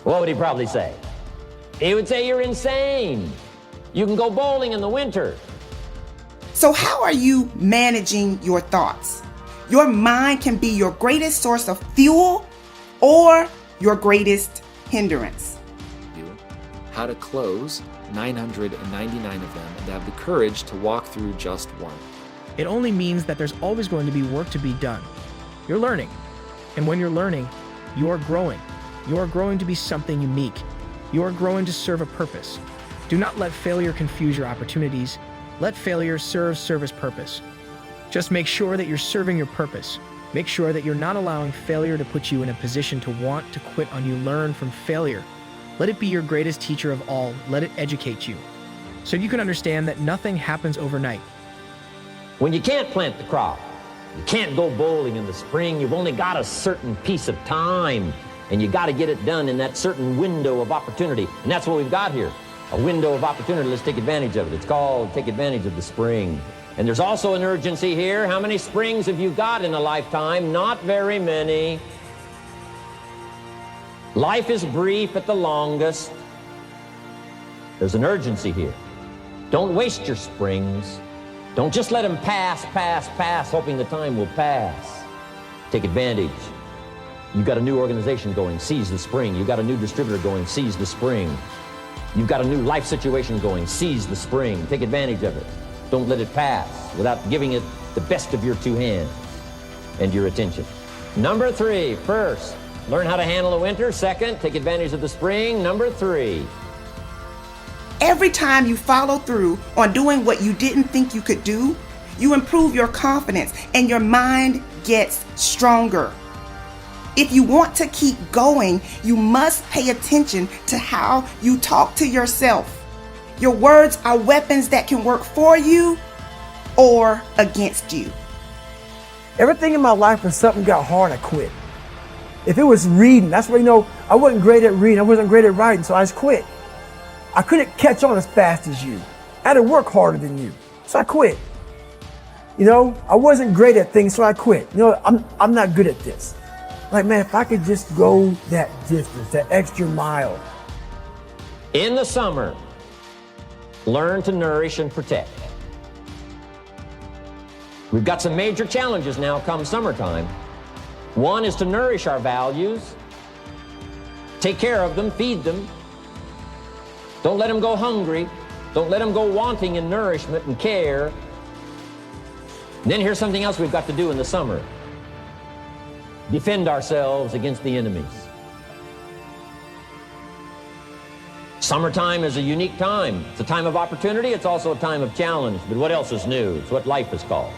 What would he probably say? He would say, you're insane. You can go bowling in the winter. So how are you managing your thoughts? Your mind can be your greatest source of fuel or your greatest hindrance. How to close 999 of them and have the courage to walk through just one. It only means that there's always going to be work to be done. You're learning. And when you're learning, you are growing. You are growing to be something unique. You are growing to serve a purpose. Do not let failure confuse your opportunities. Let failure serve its purpose. Just make sure that you're serving your purpose. Make sure that you're not allowing failure to put you in a position to want to quit on you. Learn from failure. Let it be your greatest teacher of all. Let it educate you, so you can understand that nothing happens overnight. When you can't plant the crop, you can't go bowling in the spring, you've only got a certain piece of time, and you got to get it done in that certain window of opportunity. And that's what we've got here, a window of opportunity. Let's take advantage of it. It's called take advantage of the spring. And there's also an urgency here. How many springs have you got in a lifetime? Not very many. Life is brief at the longest. There's an urgency here. Don't waste your springs. Don't just let them pass, hoping the time will pass. Take advantage. You've got a new organization going, seize the spring. You've got a new distributor going, seize the spring. You've got a new life situation going, seize the spring. Take advantage of it. Don't let it pass without giving it the best of your two hands and your attention. Number 3, first, learn how to handle the winter. Second, take advantage of the spring. Number 3. Every time you follow through on doing what you didn't think you could do, you improve your confidence and your mind gets stronger. If you want to keep going, you must pay attention to how you talk to yourself. Your words are weapons that can work for you or against you. Everything in my life, when something got hard, I quit. If it was reading, that's where, I wasn't great at reading. I wasn't great at writing, so I just quit. I couldn't catch on as fast as you. I had to work harder than you, so I quit. I wasn't great at things, so I quit. I'm not good at this. Like, man, if I could just go that distance, that extra mile. In the summer, learn to nourish and protect. We've got some major challenges now come summertime. One is to nourish our values, take care of them, feed them. Don't let them go hungry. Don't let them go wanting in nourishment and care. And then here's something else we've got to do in the summer. Defend ourselves against the enemies. Summertime is a unique time. It's a time of opportunity. It's also a time of challenge. But what else is new? It's what life is called.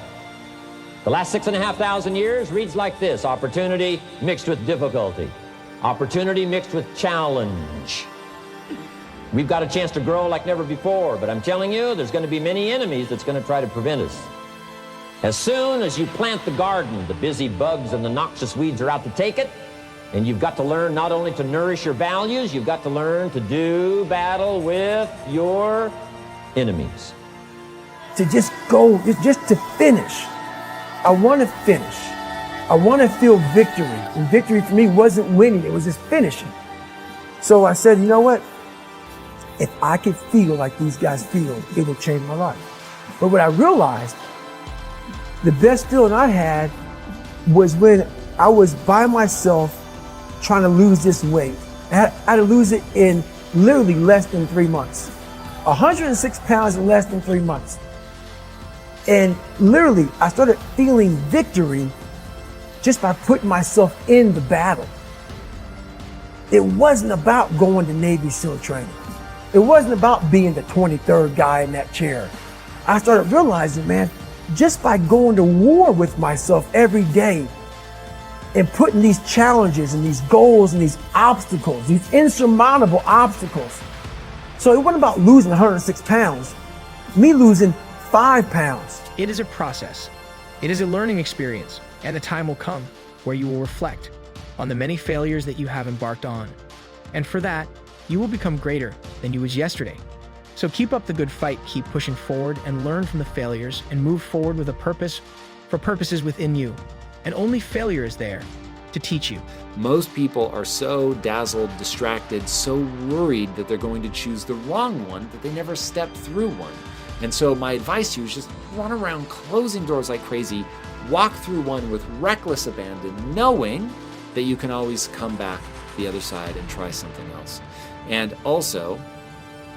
The last 6,500 years reads like this: opportunity mixed with difficulty. Opportunity mixed with challenge. We've got a chance to grow like never before, but I'm telling you, there's going to be many enemies that's going to try to prevent us. As soon as you plant the garden, the busy bugs and the noxious weeds are out to take it, and you've got to learn not only to nourish your values, you've got to learn to do battle with your enemies. To just go, just to finish. I want to finish. I want to feel victory. And victory for me wasn't winning, it was just finishing. So I said, you know what? If I could feel like these guys feel, it will change my life. But what I realized, the best feeling I had was when I was by myself trying to lose this weight. I had to lose it in literally less than 3 months. 106 pounds in less than 3 months. And literally, I started feeling victory just by putting myself in the battle. It wasn't about going to Navy SEAL training. It wasn't about being the 23rd guy in that chair. I started realizing, man, just by going to war with myself every day and putting these challenges and these goals and these obstacles, these insurmountable obstacles. So it wasn't about losing 106 pounds, me losing 5 pounds. It is a process. It is a learning experience, and a time will come where you will reflect on the many failures that you have embarked on. And for that, you will become greater than you was yesterday. So keep up the good fight, keep pushing forward, and learn from the failures, and move forward with a purpose for purposes within you. And only failure is there to teach you. Most people are so dazzled, distracted, so worried that they're going to choose the wrong one that they never step through one. And so my advice to you is just run around closing doors like crazy, walk through one with reckless abandon, knowing that you can always come back the other side and try something else. And also,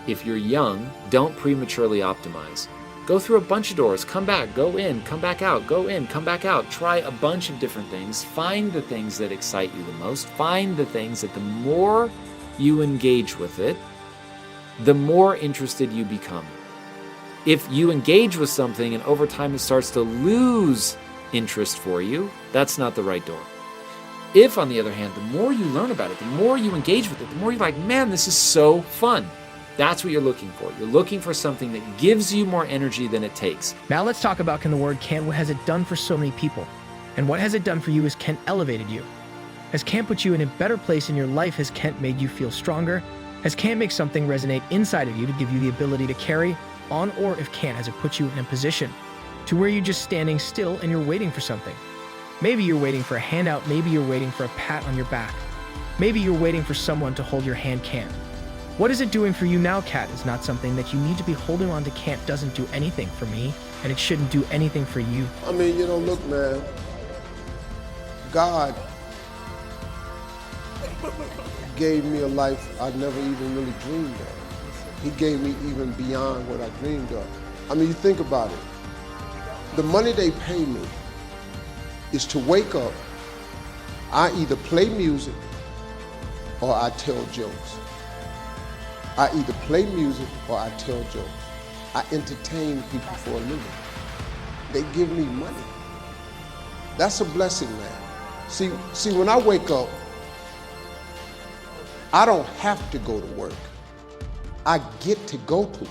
if you're young, don't prematurely optimize. Go through a bunch of doors, come back, go in, come back out, go in, come back out. Try a bunch of different things. Find the things that excite you the most. Find the things that the more you engage with it, the more interested you become. If you engage with something and over time it starts to lose interest for you, that's not the right door. If, on the other hand, the more you learn about it, the more you engage with it, the more you're like, man, this is so fun. That's what you're looking for. You're looking for something that gives you more energy than it takes. Now let's talk about can the word can't, what has it done for so many people? And what has it done for you is Kent elevated you. Has Kent put you in a better place in your life? Has Kent made you feel stronger? Has Kent make something resonate inside of you to give you the ability to carry on? Or if Kent, has it put you in a position to where you're just standing still and you're waiting for something? Maybe you're waiting for a handout. Maybe you're waiting for a pat on your back. Maybe you're waiting for someone to hold your hand. Can't. What is it doing for you now, Kat, is not something that you need to be holding on to. Can't doesn't do anything for me, and it shouldn't do anything for you. I mean, look, man, God gave me a life I never even really dreamed of. He gave me even beyond what I dreamed of. I mean, you think about it. The money they pay me is to wake up, I either play music or I tell jokes. I either play music or I tell jokes. I entertain people for a living. They give me money. That's a blessing, man. See, when I wake up, I don't have to go to work. I get to go to work.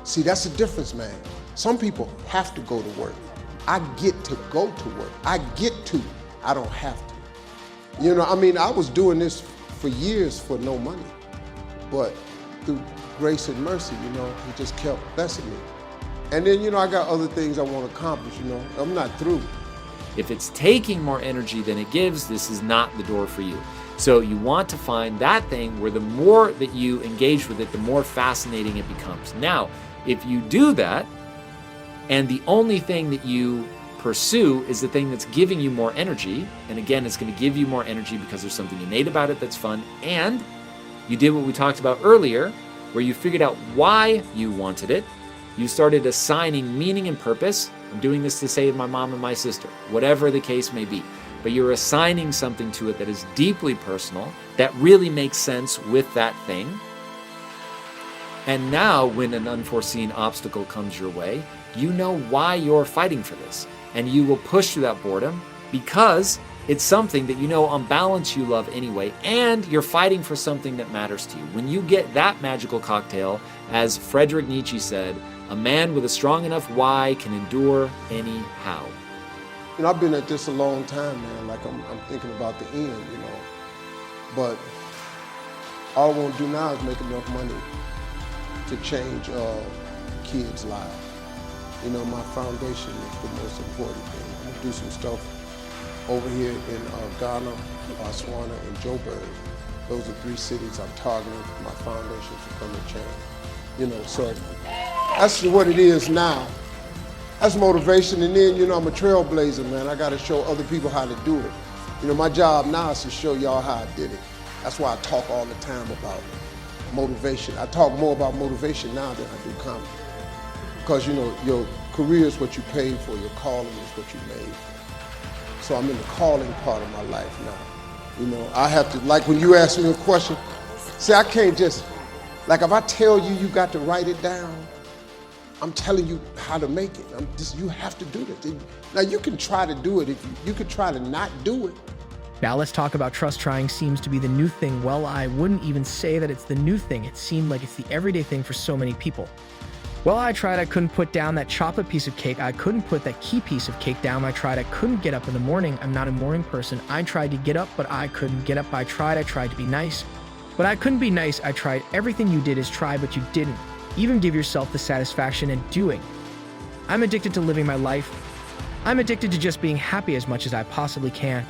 See, that's the difference, man. Some people have to go to work. I get to go to work. I don't have to. I was doing this for years for no money. But through grace and mercy, he just kept blessing me. And then, I got other things I want to accomplish, I'm not through. If it's taking more energy than it gives, this is not the door for you. So you want to find that thing where the more that you engage with it, the more fascinating it becomes. Now, if you do that, and the only thing that you pursue is the thing that's giving you more energy, and again, it's going to give you more energy because there's something innate about it that's fun, and you did what we talked about earlier, where you figured out why you wanted it, you started assigning meaning and purpose. I'm doing this to save my mom and my sister, whatever the case may be. But you're assigning something to it that is deeply personal, that really makes sense with that thing. And now, when an unforeseen obstacle comes your way, you know why you're fighting for this. And you will push through that boredom because it's something that on balance you love anyway, and you're fighting for something that matters to you. When you get that magical cocktail, as Friedrich Nietzsche said, a man with a strong enough why can endure any how. I've been at this a long time, man. Like I'm thinking about the end, But all I want to do now is make enough money to change kids' lives. My foundation is the most important thing. I'm gonna do some stuff over here in Ghana, Botswana, and Joburg. Those are 3 cities I'm targeting for my foundation to come and change. So that's what it is now. That's motivation, and then, I'm a trailblazer, man. I gotta show other people how to do it. My job now is to show y'all how I did it. That's why I talk all the time about motivation. I talk more about motivation now than I do comedy. Because, your career is what you paid for, your calling is what you made. So I'm in the calling part of my life now. I have to, like when you ask me a question, see, I can't just, like if I tell you you got to write it down, I'm telling you how to make it. You have to do this. Now you can try to do it if you could try to not do it. Now let's talk about trust. Trying seems to be the new thing. Well, I wouldn't even say that it's the new thing. It seemed like it's the everyday thing for so many people. Well, I tried. I couldn't put down that chocolate piece of cake. I couldn't put that key piece of cake down. I tried. I couldn't get up in the morning. I'm not a morning person. I tried to get up, but I couldn't get up. I tried to be nice, but I couldn't be nice. I tried. Everything you did is try, but you didn't even give yourself the satisfaction in doing. I'm addicted to living my life. I'm addicted to just being happy as much as I possibly can.